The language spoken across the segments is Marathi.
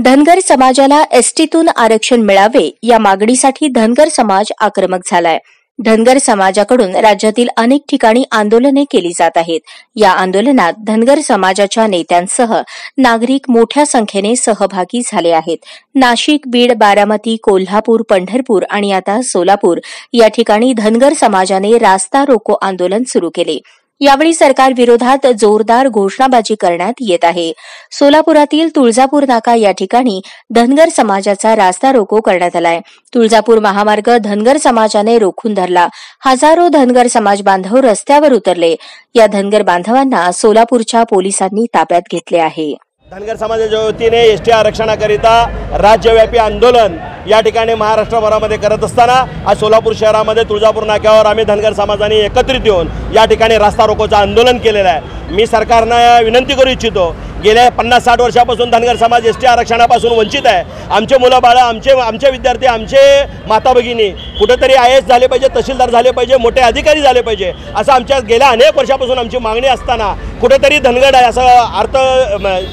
धनगर समाजाला एसटीतून आरक्षण मिळावे या मागणीसाठी धनगर समाज आक्रमक झालाय। धनगर समाजाकडून राज्यातील अनेक ठिकाणी आंदोलने केली जात आहेत। या आंदोलनात धनगर समाजाच्या नेत्यांसह नागरिक मोठ्या संख्येने सहभागी झाले आहेत। नाशिक, बीड, बारामती, कोल्हापूर, पंढरपूर आणि आता सोलापूर या ठिकाणी धनगर समाजाने रास्ता रोको आंदोलन सुरू केले। यावेळी सरकार विरोधात जोरदार घोषणाबाजी करण्यात येत आहे। सोलापुरातील तुळजापूर नाका या ठिकाणी धनगर समाजाचा रास्ता रोको करण्यात आलाय। तुळजापूर महामार्ग धनगर समाजाने रोखून धरला। हजारो धनगर समाज बांधव रस्त्यावर उतरले। या धनगर बांधवांना सोलापूरच्या पोलिसांनी ताब्यात घेतले आहे। धनगर समाजाच्या वतीने एसटी आरक्षणाकरिता राज्यव्यापी आंदोलन या ठिकाणी महाराष्ट्रभरामध्ये करत असताना आज सोलापूर शहरामध्ये तुळजापूर नाक्यावर आम्ही धनगर समाजाने एकत्रित येऊन या ठिकाणी रास्ता रोकोचं आंदोलन केलेलं आहे। मी सरकारना विनंती करू इच्छितो, गेल्या 50-60 वर्षापासून धनगर समाज एसटी आरक्षणापासून वंचित आहे। आमचे मुलं बाळं, आमचे विद्यार्थी, आमचे माता भगिनी कुठेतरी IAS झाले पाहिजे, तहसीलदार झाले पाहिजे, मोठे अधिकारी झाले पाहिजे, असं आमच्या गेल्या अनेक वर्षापासून आमची मागणी असताना कुठेतरी धनगड आहे असं अर्थ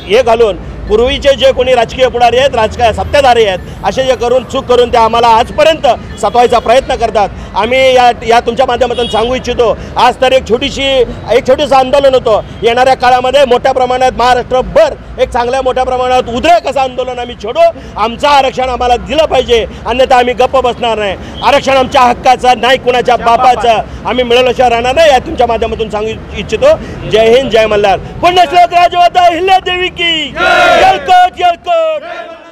हे घालून पूर्वीचे जे कोणी राजकीय पुढारी आहेत, राजकीय सत्ताधारी आहेत, असे जे करून चूक करून ते आम्हाला आजपर्यंत सतवायचा प्रयत्न करतात। आम्ही या तुमच्या माध्यमातून सांगू इच्छितो, आज तर एक छोटीसं आंदोलन होतं। येणाऱ्या काळामध्ये मोठ्या प्रमाणात महाराष्ट्रभर एक चांगल्या मोठ्या प्रमाणात उद्रेक असं आंदोलन आम्ही छेडू। आमचं आरक्षण आम्हाला दिलं पाहिजे, अन्यथा आम्ही गप्प बसणार नाही। आरक्षण आमच्या हक्काचं नाही, कुणाच्या बापाचं। आम्ही मिळवल्याशिवाय राहणार नाही, या तुमच्या माध्यमातून सांगू इच्छितो। जय हिंद, जय मल्हार। पुण्यश्लोक राजमाता अहिल्यादेवी की जय। जय कोट, जय कोट।